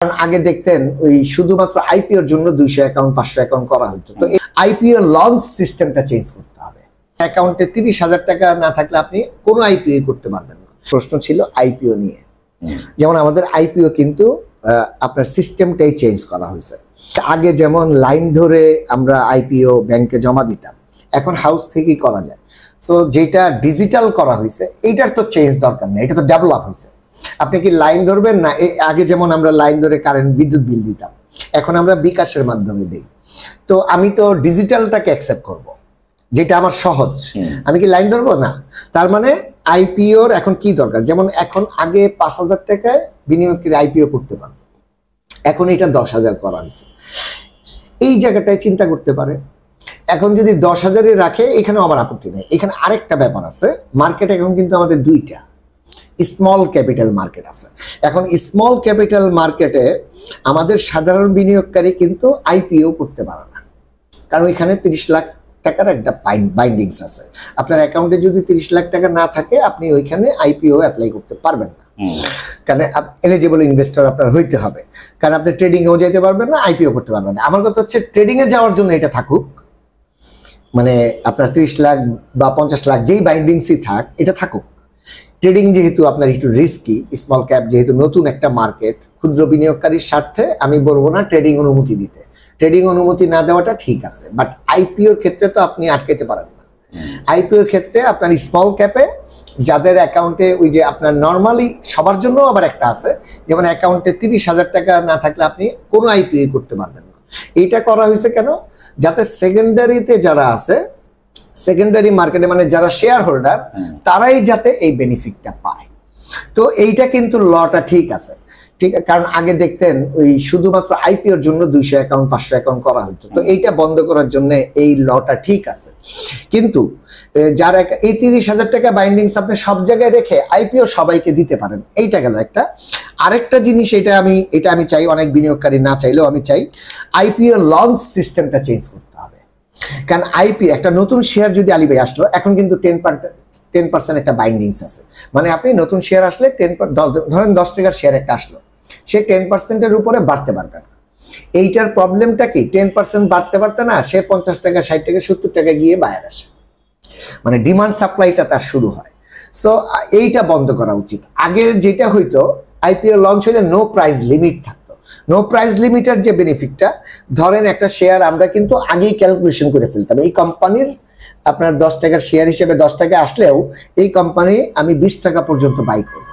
কারণ আগে দেখতেন ওই শুধুমাত্র আইপিওর জন্য 200 অ্যাকাউন্ট 500 অ্যাকাউন্ট করা হতো। তো এই আইপিও লঞ্চ সিস্টেমটা চেঞ্জ করতে হবে। অ্যাকাউন্টে 30,000 টাকা না থাকলে আপনি কোনো আইপিও করতে পারবেন না। প্রশ্ন ছিল আইপিও নিয়ে। যেমন আমাদের আইপিও কিন্তু আপনার সিস্টেমটাই চেঞ্জ করা হয়েছে। আগে যেমন লাইন ধরে আমরা আইপিও ব্যাংকে জমা দিতাম, এখন হাউস থেকেই করা যায়। সো যেটা ডিজিটাল করা হয়েছে এইটার তো চেঞ্জ দরকার নেই, এটা তো ডেভেলপ হয়েছে। আপনি কি লাইন ধরবেন না? আগে যেমন আমরা লাইন ধরে কারেন্ট বিদ্যুৎ বিল দিতাম, এখন আমরা বিকাশের মাধ্যমে দিই। তো আমি তো ডিজিটালটাকে অ্যাকসেপ্ট করব, যেটা আমার সহজ। আমি কি লাইন ধরবো না? তার মানে আইপিওর এখন কি দরকার? যেমন এখন আগে 5,000 টাকায় বিনিয়োগকারী আইপিও করতে পারবে, এখন এটা 10,000 করা হয়েছে। এই জায়গাটায় চিন্তা করতে পারে। এখন যদি 10,000-এ রাখে, এখানে আবার আপত্তি নেই। এখানে আরেকটা ব্যাপার আছে, মার্কেট এখন কিন্তু আমাদের দুইটা স্মল ক্যাপিটাল মার্কেট আছে। এখন স্মল ক্যাপিটাল মার্কেটে আমাদের সাধারণ বিনিয়োগকারী কিন্তু আইপিও করতে পারে না, কারণ এখানে 30 লাখ টাকার একটা বাইন্ডিংস আছে। আপনার অ্যাকাউন্টে যদি 30 লাখ টাকা না থাকে, আপনি ওইখানে আইপিও অ্যাপ্লাই করতে পারবেন না, কারণ এলিজিবল ইনভেস্টর আপনার হইতে হবে। কারণ আপনি ট্রেডিংয়েও যেতে পারবেন না, আইপিও করতে পারবেন না। আমার কথা হচ্ছে ট্রেডিংয়ে যাওয়ার জন্য এটা থাকুক, মানে আপনার 30 লাখ বা 50 লাখ যেই বাইন্ডিংসই থাক, এটা থাকুক। ট্রেডিং যেহেতু আপনার একটু রিস্কি, স্মল ক্যাপ যেহেতু নতুন একটা মার্কেট, ক্ষুদ্র বিনিয়োগকারীর স্বার্থে আমি বলবো না ট্রেডিং অনুমতি দিতে। ট্রেডিং অনুমতি না দেওয়াটা ঠিক আছে, বাট আইপিওর ক্ষেত্রে তো আপনি আটকাতে পারেন না। আইপিওর ক্ষেত্রে আপনার স্মল ক্যাপে যাদের অ্যাকাউন্টে ওই যে আপনার নর্মালি সবার জন্য আবার একটা আছে, যেমন অ্যাকাউন্টে 30,000 টাকা না থাকলে আপনি কোনো আইপিও করতে পারবেন না। এইটা করা হয়েছে কেন? যাতে সেকেন্ডারিতে যারা আছে, সেকেন্ডারি মার্কেটে মানে যারা শেয়ার হোল্ডার, তারাই যাতে এই বেনিফিটটা পায়। তো এইটা কিন্তু লটা ঠিক আছে, ঠিক। কারণ আগে দেখতেন ওই শুধুমাত্র আইপিওর জন্য 200 অ্যাকাউন্ট 500 অ্যাকাউন্ট করা হতো। তো এইটা বন্ধ করার জন্য এই লটা ঠিক আছে। কিন্তু যার এই 30,000 টাকা বাইন্ডিংস আপনি সব জায়গায় রেখে আইপিও সবাইকে দিতে পারেন, এইটা গেল একটা। আরেকটা জিনিস, এটা আমি চাই, অনেক বিনিয়োগকারী না চাইলেও আমি চাই, আইপিও লঞ্চ সিস্টেমটা চেঞ্জ করতে হবে। কারণ আইপিও একটা নতুন শেয়ার যদি আলিবাই আসলো, এখন কিন্তু 10% একটা বাইন্ডিংস আছে। মানে আপনি নতুন শেয়ার আসলে ধরেন 10 টাকার শেয়ার একটা আসলো, সে 10%-এর উপরে বাড়তে পারবে না। এইটার প্রবলেমটা কি? 10% বাড়তে পারতে না, সে 50 টাকা 60 টাকা 70 টাকা গিয়ে বায়ার আসে, মানে ডিমান্ড সাপ্লাইটা তার শুরু হয়। সো এইটা বন্ধ করা উচিত। আগের যেটা হইতো, আইপিও লঞ্চ হলে নো প্রাইস লিমিট থাকতো। নো প্রাইস লিমিটের যে বেনিফিটটা, ধরেন একটা শেয়ার আমরা কিন্তু আগেই ক্যালকুলেশন করে ফেলতাম, এই কোম্পানির আপনার 10 টাকার শেয়ার হিসেবে 10 টাকা আসলেও এই কোম্পানি আমি 20 টাকা পর্যন্ত বাই করব।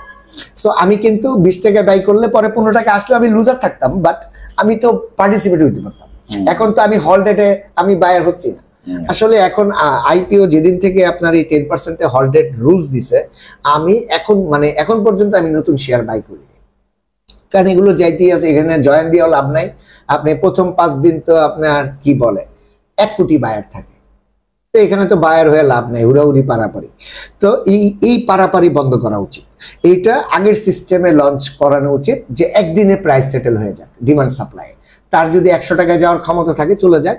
সো আমি কিন্তু 20 টাকা বাই করলে পরে 15 টাকা আসলে আমি লুজার থাকতাম, বাট আমি তো পার্টিসিপেট হইতে পারতাম। এখন তো আমি হলডেটে আমি বায়ার হচ্ছি না। আসলে এখন আইপিও যেদিন থেকে আপনার এই 10% হলডেট রুলস দিছে, আমি এখন পর্যন্ত আমি নতুন শেয়ার বাই করি, কারণ এগুলো যাইতেই আছে। এখানে জয়েন দিয়েও লাভ নাই। আপনি প্রথম 5 দিন তো আপনার কি বলে 1 কোটি বায়ার থাকে, তো এখানে তো বায়ার হয়ে লাভ নাই, হুড়াহুড়ি পারাপারি। তো এই পারাপারি বন্ধ করা উচিত। এইটা আগের সিস্টেমে লঞ্চ করানো উচিত, যে একদিনে প্রাইস সেটেল হয়ে যাক ডিমান্ড সাপ্লাই। তার যদি 100 টাকায় যাওয়ার ক্ষমতা থাকে, চলে যাক।